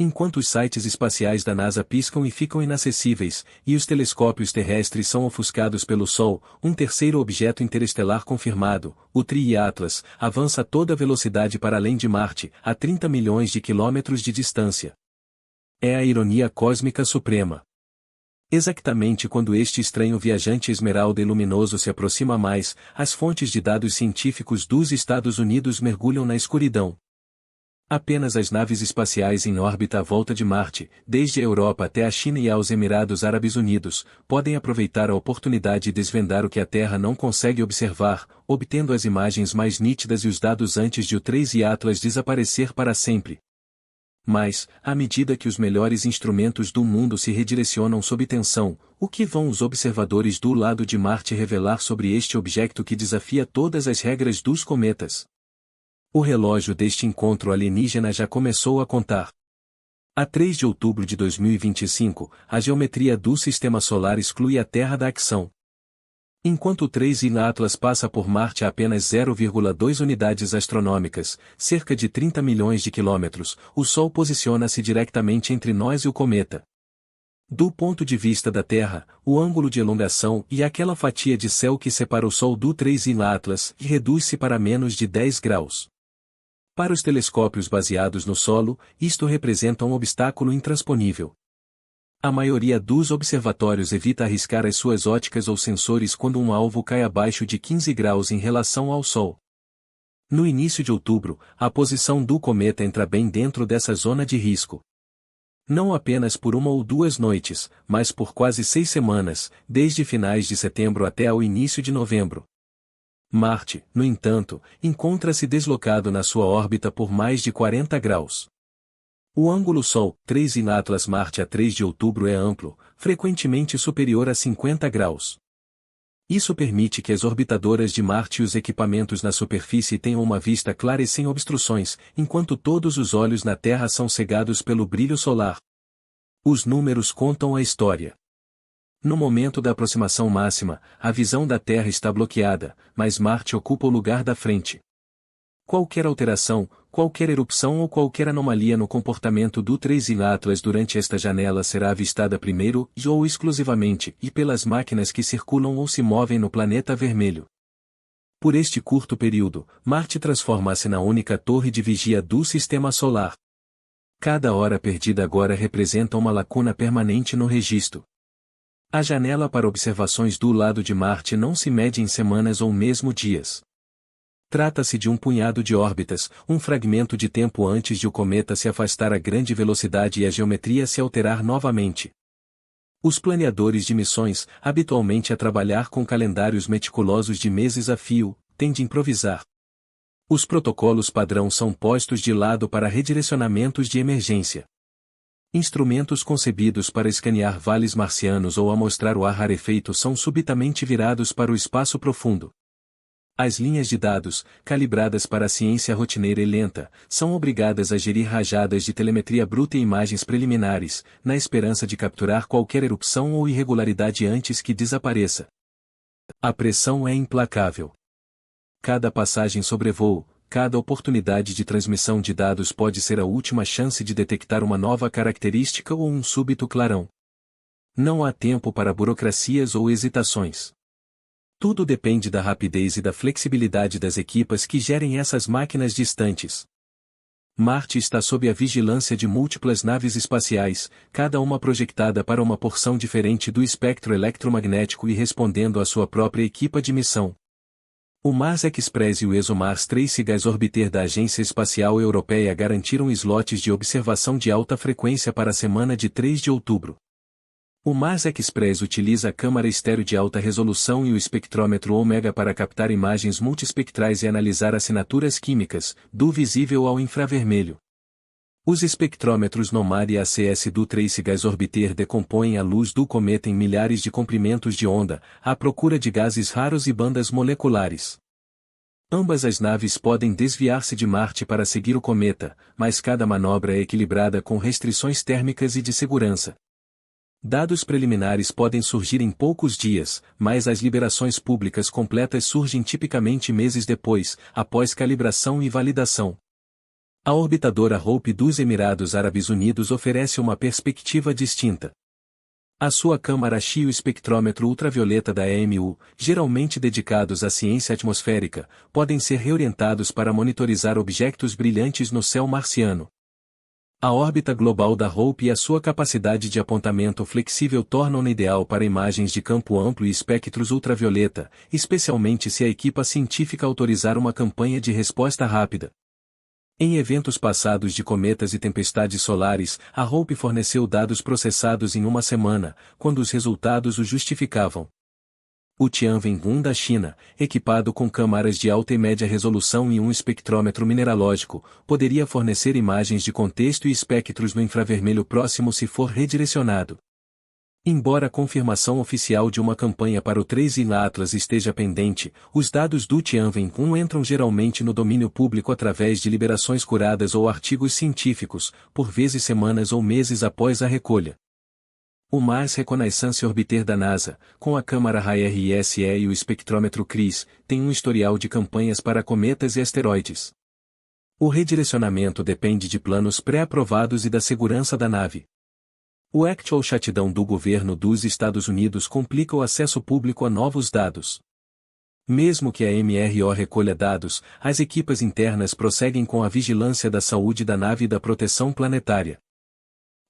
Enquanto os sites espaciais da NASA piscam e ficam inacessíveis, e os telescópios terrestres são ofuscados pelo Sol, um terceiro objeto interestelar confirmado, o Tri-Atlas, avança a toda velocidade para além de Marte, a 30 milhões de quilômetros de distância. É a ironia cósmica suprema. Exatamente quando este estranho viajante esmeralda e luminoso se aproxima mais, as fontes de dados científicos dos Estados Unidos mergulham na escuridão. Apenas as naves espaciais em órbita à volta de Marte, desde a Europa até a China e aos Emirados Árabes Unidos, podem aproveitar a oportunidade e desvendar o que a Terra não consegue observar, obtendo as imagens mais nítidas e os dados antes de o Tri-Atlas desaparecer para sempre. Mas, à medida que os melhores instrumentos do mundo se redirecionam sob tensão, o que vão os observadores do lado de Marte revelar sobre este objeto que desafia todas as regras dos cometas? O relógio deste encontro alienígena já começou a contar. A 3 de outubro de 2025, a geometria do Sistema Solar exclui a Terra da ação. Enquanto o Tri-Atlas passa por Marte a apenas 0,2 unidades astronômicas, cerca de 30 milhões de quilômetros, o Sol posiciona-se diretamente entre nós e o cometa. Do ponto de vista da Terra, o ângulo de elongação e aquela fatia de céu que separa o Sol do Tri-Atlas reduz-se para menos de 10 graus. Para os telescópios baseados no solo, isto representa um obstáculo intransponível. A maioria dos observatórios evita arriscar as suas óticas ou sensores quando um alvo cai abaixo de 15 graus em relação ao Sol. No início de outubro, a posição do cometa entra bem dentro dessa zona de risco. Não apenas por uma ou duas noites, mas por quase 6 semanas, desde finais de setembro até ao início de novembro. Marte, no entanto, encontra-se deslocado na sua órbita por mais de 40 graus. O ângulo Sol, 3 Marte a 3 de outubro é amplo, frequentemente superior a 50 graus. Isso permite que as orbitadoras de Marte e os equipamentos na superfície tenham uma vista clara e sem obstruções, enquanto todos os olhos na Terra são cegados pelo brilho solar. Os números contam a história. No momento da aproximação máxima, a visão da Terra está bloqueada, mas Marte ocupa o lugar da frente. Qualquer alteração, qualquer erupção ou qualquer anomalia no comportamento do Tri-Atlas durante esta janela será avistada primeiro ou exclusivamente e pelas máquinas que circulam ou se movem no planeta vermelho. Por este curto período, Marte transforma-se na única torre de vigia do Sistema Solar. Cada hora perdida agora representa uma lacuna permanente no registro. A janela para observações do lado de Marte não se mede em semanas ou mesmo dias. Trata-se de um punhado de órbitas, um fragmento de tempo antes de o cometa se afastar a grande velocidade e a geometria se alterar novamente. Os planeadores de missões, habitualmente a trabalhar com calendários meticulosos de meses a fio, têm de improvisar. Os protocolos padrão são postos de lado para redirecionamentos de emergência. Instrumentos concebidos para escanear vales marcianos ou amostrar o ar rarefeito são subitamente virados para o espaço profundo. As linhas de dados, calibradas para a ciência rotineira e lenta, são obrigadas a gerir rajadas de telemetria bruta e imagens preliminares, na esperança de capturar qualquer erupção ou irregularidade antes que desapareça. A pressão é implacável. Cada passagem sobrevoo, cada oportunidade de transmissão de dados pode ser a última chance de detectar uma nova característica ou um súbito clarão. Não há tempo para burocracias ou hesitações. Tudo depende da rapidez e da flexibilidade das equipas que gerem essas máquinas distantes. Marte está sob a vigilância de múltiplas naves espaciais, cada uma projetada para uma porção diferente do espectro eletromagnético e respondendo à sua própria equipa de missão. O Mars Express e o ExoMars Trace Gas Orbiter da Agência Espacial Europeia garantiram slots de observação de alta frequência para a semana de 3 de outubro. O Mars Express utiliza a câmara estéreo de alta resolução e o espectrômetro Ômega para captar imagens multiespectrais e analisar assinaturas químicas, do visível ao infravermelho. Os espectrômetros NOMAD e ACS do Trace Gas Orbiter decompõem a luz do cometa em milhares de comprimentos de onda, à procura de gases raros e bandas moleculares. Ambas as naves podem desviar-se de Marte para seguir o cometa, mas cada manobra é equilibrada com restrições térmicas e de segurança. Dados preliminares podem surgir em poucos dias, mas as liberações públicas completas surgem tipicamente meses depois, após calibração e validação. A orbitadora Hope dos Emirados Árabes Unidos oferece uma perspectiva distinta. A sua câmara xioespectrômetro ultravioleta da EMU, geralmente dedicados à ciência atmosférica, podem ser reorientados para monitorizar objetos brilhantes no céu marciano. A órbita global da Hope e a sua capacidade de apontamento flexível tornam-na ideal para imagens de campo amplo e espectros ultravioleta, especialmente se a equipa científica autorizar uma campanha de resposta rápida. Em eventos passados de cometas e tempestades solares, a Hope forneceu dados processados em uma semana, quando os resultados o justificavam. O Tianwen-1 da China, equipado com câmaras de alta e média resolução e um espectrômetro mineralógico, poderia fornecer imagens de contexto e espectros no infravermelho próximo se for redirecionado. Embora a confirmação oficial de uma campanha para o 3i Atlas esteja pendente, os dados do Tianwen-1 entram geralmente no domínio público através de liberações curadas ou artigos científicos, por vezes semanas ou meses após a recolha. O Mars Reconnaissance Orbiter da NASA, com a câmara HRSE e o espectrômetro CRIS, tem um historial de campanhas para cometas e asteroides. O redirecionamento depende de planos pré-aprovados e da segurança da nave. O Actual Shutdown do governo dos Estados Unidos complica o acesso público a novos dados. Mesmo que a MRO recolha dados, as equipas internas prosseguem com a vigilância da saúde da nave e da proteção planetária.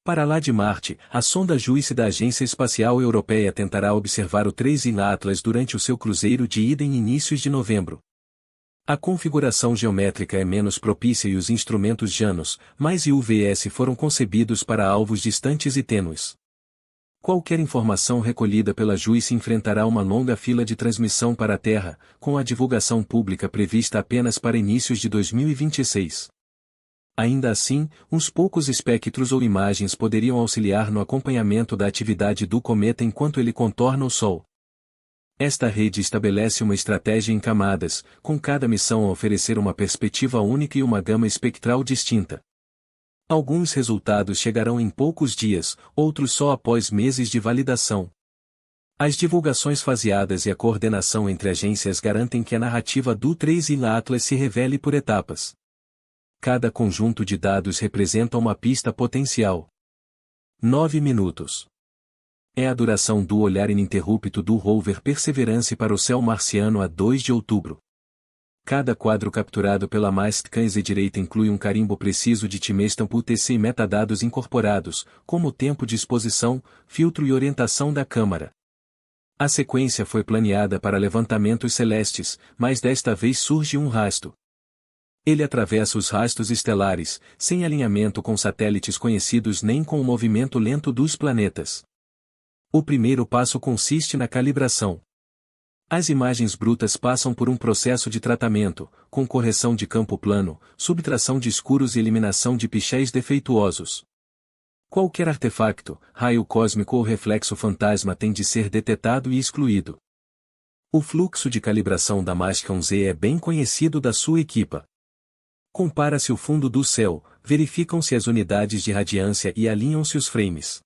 Para lá de Marte, a sonda JUICE da Agência Espacial Europeia tentará observar o 3i Atlas durante o seu cruzeiro de ida em inícios de novembro. A configuração geométrica é menos propícia e os instrumentos JANOS, mais UVS foram concebidos para alvos distantes e tênues. Qualquer informação recolhida pela JUICE enfrentará uma longa fila de transmissão para a Terra, com a divulgação pública prevista apenas para inícios de 2026. Ainda assim, uns poucos espectros ou imagens poderiam auxiliar no acompanhamento da atividade do cometa enquanto ele contorna o Sol. Esta rede estabelece uma estratégia em camadas, com cada missão a oferecer uma perspectiva única e uma gama espectral distinta. Alguns resultados chegarão em poucos dias, outros só após meses de validação. As divulgações faseadas e a coordenação entre agências garantem que a narrativa do 3i Atlas se revele por etapas. Cada conjunto de dados representa uma pista potencial. 9 minutos. É a duração do olhar ininterrupto do rover Perseverance para o céu marciano a 2 de outubro. Cada quadro capturado pela Mastcanse direita inclui um carimbo preciso de timestamp UTC e metadados incorporados, como tempo de exposição, filtro e orientação da câmara. A sequência foi planeada para levantamentos celestes, mas desta vez surge um rasto. Ele atravessa os rastros estelares, sem alinhamento com satélites conhecidos nem com o movimento lento dos planetas. O primeiro passo consiste na calibração. As imagens brutas passam por um processo de tratamento, com correção de campo plano, subtração de escuros e eliminação de pixéis defeituosos. Qualquer artefacto, raio cósmico ou reflexo fantasma tem de ser detetado e excluído. O fluxo de calibração da Mastcanse é bem conhecido da sua equipa. Compara-se o fundo do céu, verificam-se as unidades de radiância e alinham-se os frames.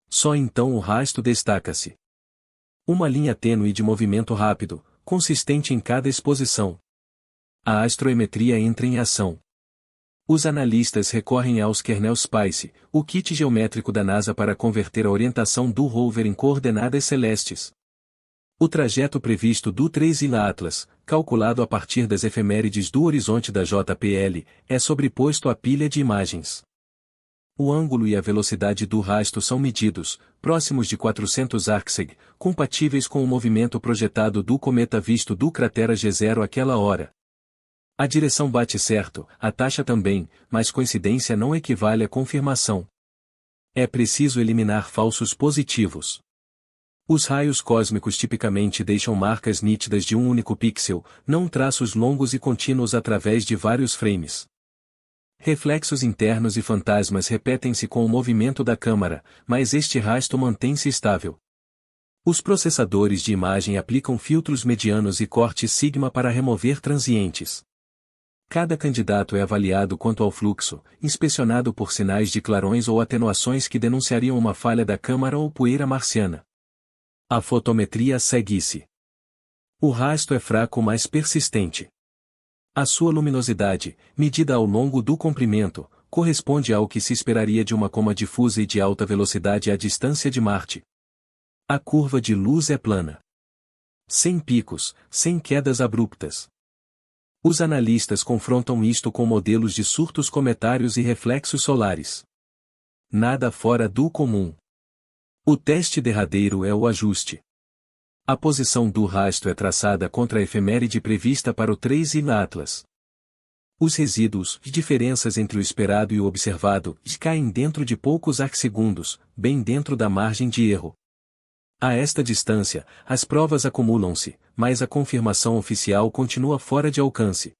Só então o rasto destaca-se. Uma linha tênue de movimento rápido, consistente em cada exposição. A astrometria entra em ação. Os analistas recorrem aos Kernel Spice, o kit geométrico da NASA para converter a orientação do rover em coordenadas celestes. O trajeto previsto do 3i Atlas, calculado a partir das efemérides do horizonte da JPL, é sobreposto à pilha de imagens. O ângulo e a velocidade do rasto são medidos, próximos de 400 arcsec, compatíveis com o movimento projetado do cometa visto do cratera G0 àquela hora. A direção bate certo, a taxa também, mas coincidência não equivale a confirmação. É preciso eliminar falsos positivos. Os raios cósmicos tipicamente deixam marcas nítidas de um único pixel, não traços longos e contínuos através de vários frames. Reflexos internos e fantasmas repetem-se com o movimento da câmara, mas este rasto mantém-se estável. Os processadores de imagem aplicam filtros medianos e corte sigma para remover transientes. Cada candidato é avaliado quanto ao fluxo, inspecionado por sinais de clarões ou atenuações que denunciariam uma falha da câmara ou poeira marciana. A fotometria segue-se. O rasto é fraco mas persistente. A sua luminosidade, medida ao longo do comprimento, corresponde ao que se esperaria de uma coma difusa e de alta velocidade à distância de Marte. A curva de luz é plana. Sem picos, sem quedas abruptas. Os analistas confrontam isto com modelos de surtos cometários e reflexos solares. Nada fora do comum. O teste derradeiro é o ajuste. A posição do rastro é traçada contra a efeméride prevista para o 3I Atlas. Os resíduos e diferenças entre o esperado e o observado caem dentro de poucos arcsegundos, bem dentro da margem de erro. A esta distância, as provas acumulam-se, mas a confirmação oficial continua fora de alcance.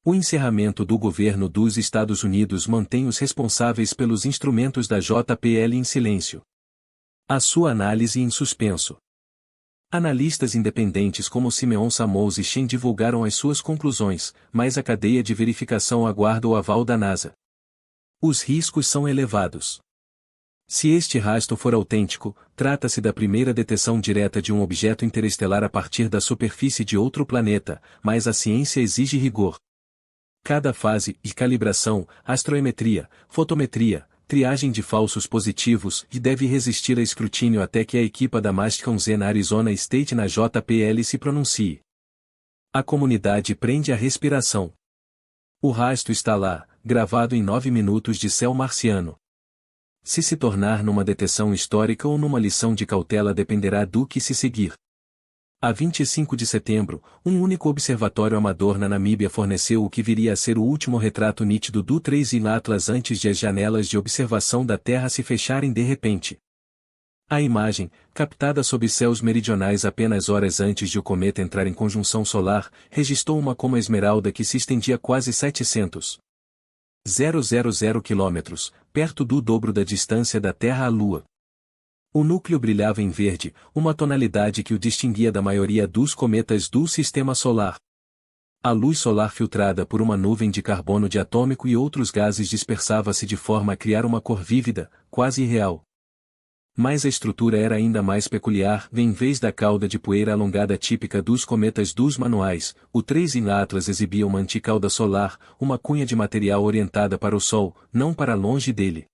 O encerramento do governo dos Estados Unidos mantém os responsáveis pelos instrumentos da JPL em silêncio. A sua análise em suspenso. Analistas independentes como Simeon Samos e Shen divulgaram as suas conclusões, mas a cadeia de verificação aguarda o aval da NASA. Os riscos são elevados. Se este rastro for autêntico, trata-se da primeira detecção direta de um objeto interestelar a partir da superfície de outro planeta, mas a ciência exige rigor. Cada fase de calibração, astrometria, fotometria, triagem de falsos positivos e deve resistir a escrutínio até que a equipa da Mastcon-Z na Arizona State na JPL se pronuncie. A comunidade prende a respiração. O rastro está lá, gravado em 9 minutos de céu marciano. Se tornar numa detecção histórica ou numa lição de cautela dependerá do que se seguir. A 25 de setembro, um único observatório amador na Namíbia forneceu o que viria a ser o último retrato nítido do 3I Atlas antes de as janelas de observação da Terra se fecharem de repente. A imagem, captada sob céus meridionais apenas horas antes de o cometa entrar em conjunção solar, registrou uma coma esmeralda que se estendia quase 700,000 quilômetros, perto do dobro da distância da Terra à Lua. O núcleo brilhava em verde, uma tonalidade que o distinguia da maioria dos cometas do Sistema Solar. A luz solar filtrada por uma nuvem de carbono diatômico e outros gases dispersava-se de forma a criar uma cor vívida, quase irreal. Mas a estrutura era ainda mais peculiar, em vez da cauda de poeira alongada típica dos cometas dos manuais, o 3I Atlas exibia uma anticauda solar, uma cunha de material orientada para o Sol, não para longe dele.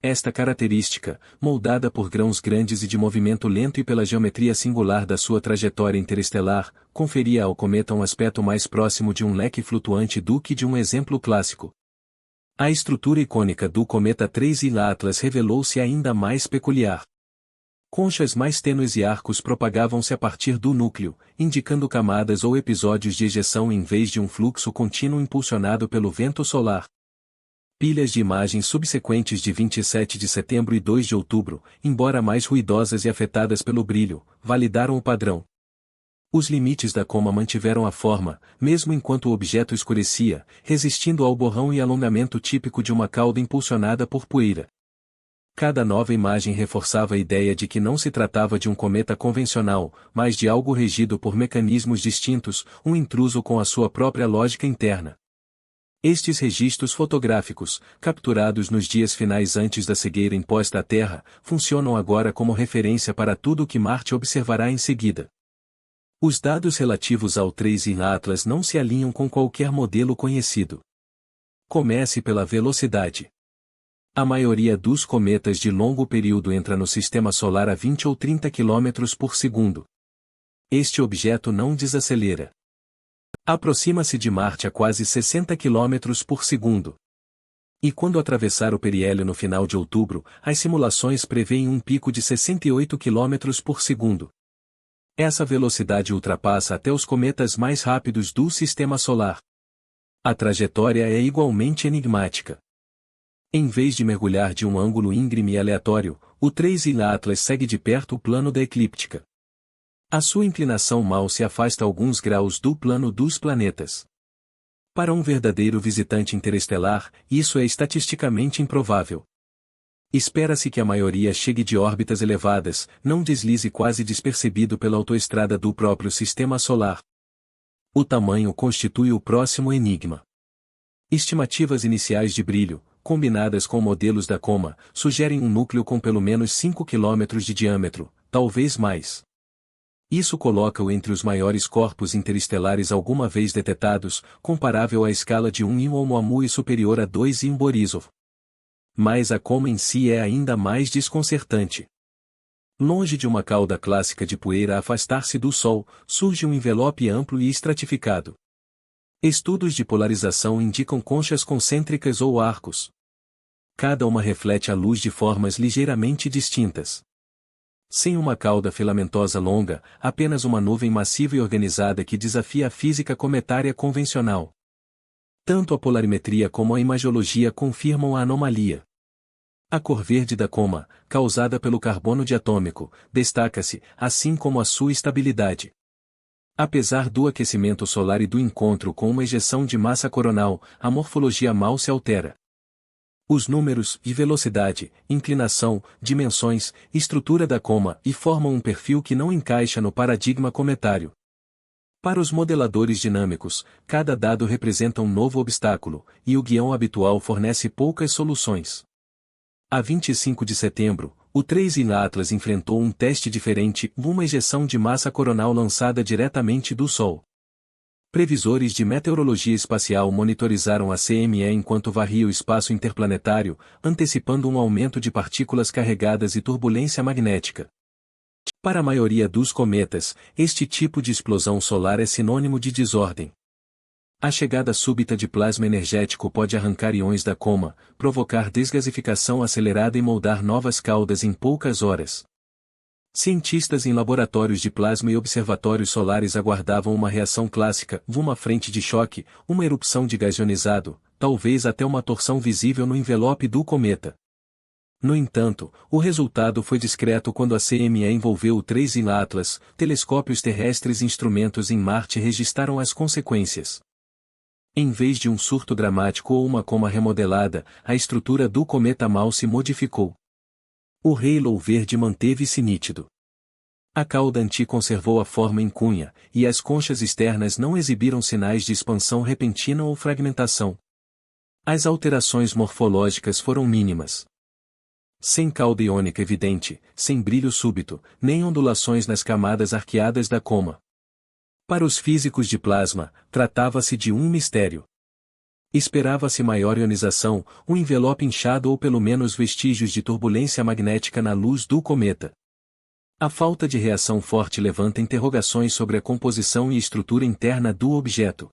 Esta característica, moldada por grãos grandes e de movimento lento e pela geometria singular da sua trajetória interestelar, conferia ao cometa um aspecto mais próximo de um leque flutuante do que de um exemplo clássico. A estrutura icônica do cometa 3I Atlas revelou-se ainda mais peculiar. Conchas mais tênues e arcos propagavam-se a partir do núcleo, indicando camadas ou episódios de ejeção em vez de um fluxo contínuo impulsionado pelo vento solar. Pilhas de imagens subsequentes de 27 de setembro e 2 de outubro, embora mais ruidosas e afetadas pelo brilho, validaram o padrão. Os limites da coma mantiveram a forma, mesmo enquanto o objeto escurecia, resistindo ao borrão e alongamento típico de uma cauda impulsionada por poeira. Cada nova imagem reforçava a ideia de que não se tratava de um cometa convencional, mas de algo regido por mecanismos distintos, um intruso com a sua própria lógica interna. Estes registros fotográficos, capturados nos dias finais antes da cegueira imposta à Terra, funcionam agora como referência para tudo o que Marte observará em seguida. Os dados relativos ao 3I Atlas não se alinham com qualquer modelo conhecido. Comece pela velocidade. A maioria dos cometas de longo período entra no Sistema Solar a 20 ou 30 km por segundo. Este objeto não desacelera. Aproxima-se de Marte a quase 60 km por segundo. E quando atravessar o periélio no final de outubro, as simulações prevêem um pico de 68 km por segundo. Essa velocidade ultrapassa até os cometas mais rápidos do Sistema Solar. A trajetória é igualmente enigmática. Em vez de mergulhar de um ângulo íngreme e aleatório, o 3I Atlas segue de perto o plano da eclíptica. A sua inclinação mal se afasta alguns graus do plano dos planetas. Para um verdadeiro visitante interestelar, isso é estatisticamente improvável. Espera-se que a maioria chegue de órbitas elevadas, não deslize quase despercebido pela autoestrada do próprio Sistema Solar. O tamanho constitui o próximo enigma. Estimativas iniciais de brilho, combinadas com modelos da coma, sugerem um núcleo com pelo menos 5 km de diâmetro, talvez mais. Isso coloca-o entre os maiores corpos interestelares alguma vez detectados, comparável à escala de 1 Oumuamua e superior a 2 Borisov. Mas a coma em si é ainda mais desconcertante. Longe de uma cauda clássica de poeira a afastar-se do Sol, surge um envelope amplo e estratificado. Estudos de polarização indicam conchas concêntricas ou arcos. Cada uma reflete a luz de formas ligeiramente distintas. Sem uma cauda filamentosa longa, apenas uma nuvem massiva e organizada que desafia a física cometária convencional. Tanto a polarimetria como a imagiologia confirmam a anomalia. A cor verde da coma, causada pelo carbono diatômico, destaca-se, assim como a sua estabilidade. Apesar do aquecimento solar e do encontro com uma ejeção de massa coronal, a morfologia mal se altera. Os números, de velocidade, inclinação, dimensões, estrutura da coma e formam um perfil que não encaixa no paradigma cometário. Para os modeladores dinâmicos, cada dado representa um novo obstáculo, e o guião habitual fornece poucas soluções. A 25 de setembro, o 3i Atlas enfrentou um teste diferente, uma ejeção de massa coronal lançada diretamente do Sol. Previsores de meteorologia espacial monitorizaram a CME enquanto varria o espaço interplanetário, antecipando um aumento de partículas carregadas e turbulência magnética. Para a maioria dos cometas, este tipo de explosão solar é sinônimo de desordem. A chegada súbita de plasma energético pode arrancar íons da coma, provocar desgasificação acelerada e moldar novas caudas em poucas horas. Cientistas em laboratórios de plasma e observatórios solares aguardavam uma reação clássica, uma frente de choque, uma erupção de gás ionizado, talvez até uma torção visível no envelope do cometa. No entanto, o resultado foi discreto quando a CME envolveu o 3i Atlas, telescópios terrestres e instrumentos em Marte registraram as consequências. Em vez de um surto dramático ou uma coma remodelada, a estrutura do cometa mal se modificou. O halo verde manteve-se nítido. A cauda anti conservou a forma em cunha, e as conchas externas não exibiram sinais de expansão repentina ou fragmentação. As alterações morfológicas foram mínimas. Sem cauda iônica evidente, sem brilho súbito, nem ondulações nas camadas arqueadas da coma. Para os físicos de plasma, tratava-se de um mistério. Esperava-se maior ionização, um envelope inchado ou pelo menos vestígios de turbulência magnética na luz do cometa. A falta de reação forte levanta interrogações sobre a composição e estrutura interna do objeto.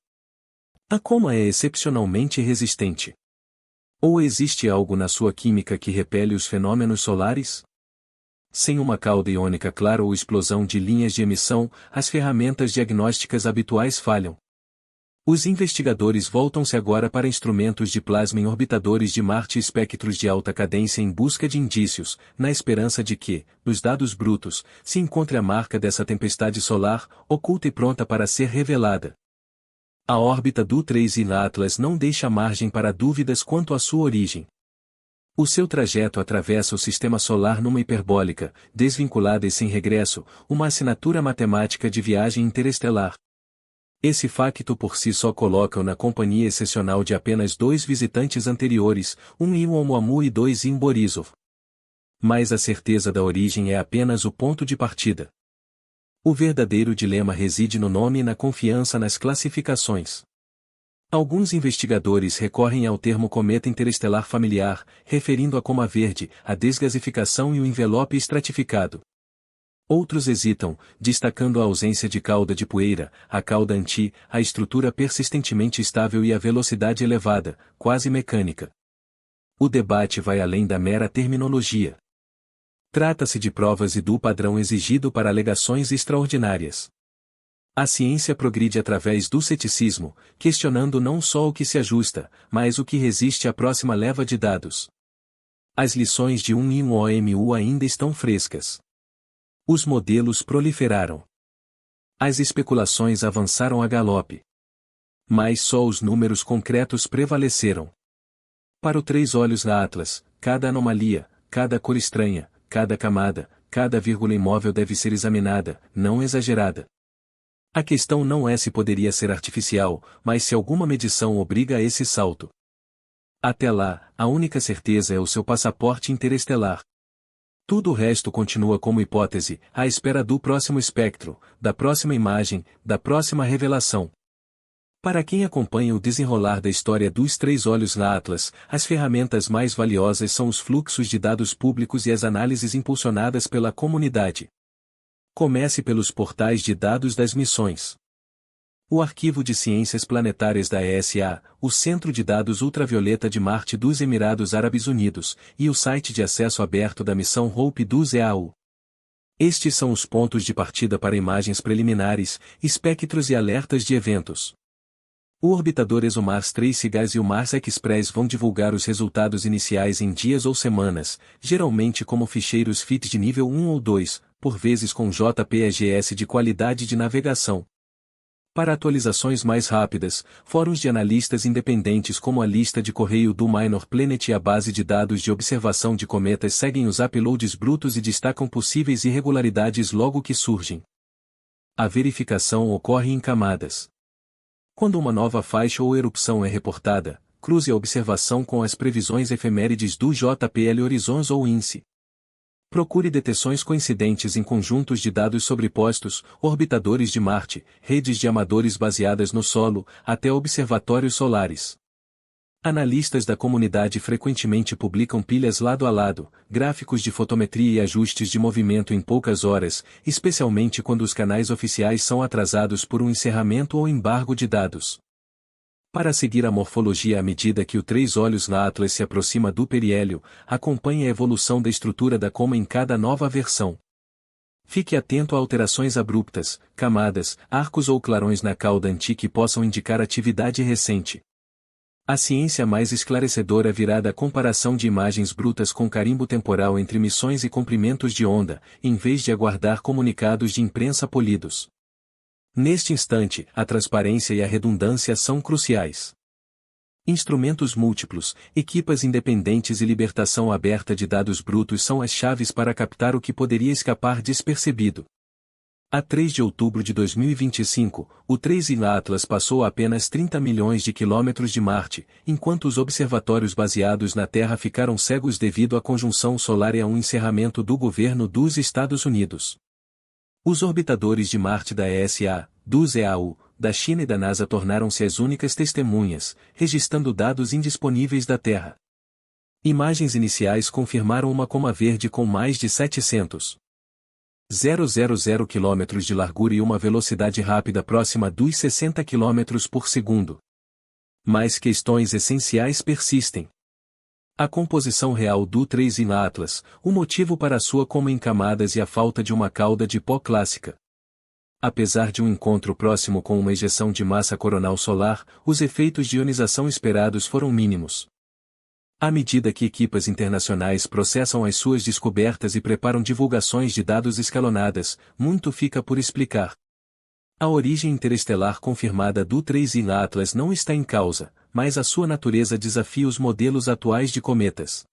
A coma é excepcionalmente resistente. Ou existe algo na sua química que repele os fenômenos solares? Sem uma cauda iônica clara ou explosão de linhas de emissão, as ferramentas diagnósticas habituais falham. Os investigadores voltam-se agora para instrumentos de plasma em orbitadores de Marte e espectros de alta cadência em busca de indícios, na esperança de que, nos dados brutos, se encontre a marca dessa tempestade solar, oculta e pronta para ser revelada. A órbita do 3i Atlas não deixa margem para dúvidas quanto à sua origem. O seu trajeto atravessa o sistema solar numa hiperbólica, desvinculada e sem regresso, uma assinatura matemática de viagem interestelar. Esse facto por si só coloca-o na companhia excepcional de apenas 2 visitantes anteriores, um em Oumuamua e 2 em Borisov. Mas a certeza da origem é apenas o ponto de partida. O verdadeiro dilema reside no nome e na confiança nas classificações. Alguns investigadores recorrem ao termo cometa interestelar familiar, referindo a coma verde, a desgasificação e o envelope estratificado. Outros hesitam, destacando a ausência de cauda de poeira, a cauda anti, a estrutura persistentemente estável e a velocidade elevada, quase mecânica. O debate vai além da mera terminologia. Trata-se de provas e do padrão exigido para alegações extraordinárias. A ciência progride através do ceticismo, questionando não só o que se ajusta, mas o que resiste à próxima leva de dados. As lições de 1 OMU ainda estão frescas. Os modelos proliferaram. As especulações avançaram a galope. Mas só os números concretos prevaleceram. Para o 3 olhos da Atlas, cada anomalia, cada cor estranha, cada camada, cada vírgula imóvel deve ser examinada, não exagerada. A questão não é se poderia ser artificial, mas se alguma medição obriga a esse salto. Até lá, a única certeza é o seu passaporte interestelar. Tudo o resto continua como hipótese, à espera do próximo espectro, da próxima imagem, da próxima revelação. Para quem acompanha o desenrolar da história dos três olhos na Atlas, as ferramentas mais valiosas são os fluxos de dados públicos e as análises impulsionadas pela comunidade. Comece pelos portais de dados das missões. O Arquivo de Ciências Planetárias da ESA, o Centro de Dados Ultravioleta de Marte dos Emirados Árabes Unidos, e o site de acesso aberto da missão Hope dos EAU. Estes são os pontos de partida para imagens preliminares, espectros e alertas de eventos. O orbitador ExoMars 3 Cygaz e o Mars Express vão divulgar os resultados iniciais em dias ou semanas, geralmente como ficheiros FIT de nível 1 ou 2, por vezes com JPEGs de qualidade de navegação. Para atualizações mais rápidas, fóruns de analistas independentes como a lista de correio do Minor Planet e a base de dados de observação de cometas seguem os uploads brutos e destacam possíveis irregularidades logo que surgem. A verificação ocorre em camadas. Quando uma nova faixa ou erupção é reportada, cruze a observação com as previsões efemérides do JPL Horizons ou INSEE. Procure detecções coincidentes em conjuntos de dados sobrepostos, orbitadores de Marte, redes de amadores baseadas no solo, até observatórios solares. Analistas da comunidade frequentemente publicam pilhas lado a lado, gráficos de fotometria e ajustes de movimento em poucas horas, especialmente quando os canais oficiais são atrasados por um encerramento ou embargo de dados. Para seguir a morfologia à medida que o três olhos na Atlas se aproxima do periélio, acompanhe a evolução da estrutura da coma em cada nova versão. Fique atento a alterações abruptas, camadas, arcos ou clarões na cauda antiga que possam indicar atividade recente. A ciência mais esclarecedora virá da comparação de imagens brutas com carimbo temporal entre missões e comprimentos de onda, em vez de aguardar comunicados de imprensa polidos. Neste instante, a transparência e a redundância são cruciais. Instrumentos múltiplos, equipas independentes e libertação aberta de dados brutos são as chaves para captar o que poderia escapar despercebido. A 3 de outubro de 2025, o 3I Atlas passou a apenas 30 milhões de quilômetros de Marte, enquanto os observatórios baseados na Terra ficaram cegos devido à conjunção solar e a um encerramento do governo dos Estados Unidos. Os orbitadores de Marte da ESA, dos EAU, da China e da NASA tornaram-se as únicas testemunhas, registrando dados indisponíveis da Terra. Imagens iniciais confirmaram uma coma verde com mais de 700,000 km de largura e uma velocidade rápida próxima dos 60 km por segundo. Mas questões essenciais persistem. A composição real do 3I Atlas, o motivo para sua coma em camadas e a falta de uma cauda de pó clássica. Apesar de um encontro próximo com uma ejeção de massa coronal solar, os efeitos de ionização esperados foram mínimos. À medida que equipas internacionais processam as suas descobertas e preparam divulgações de dados escalonadas, muito fica por explicar. A origem interestelar confirmada do 3I Atlas não está em causa, mas a sua natureza desafia os modelos atuais de cometas.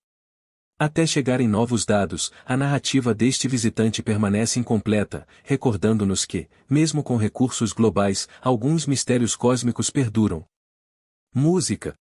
Até chegarem novos dados, a narrativa deste visitante permanece incompleta, recordando-nos que, mesmo com recursos globais, alguns mistérios cósmicos perduram. Música.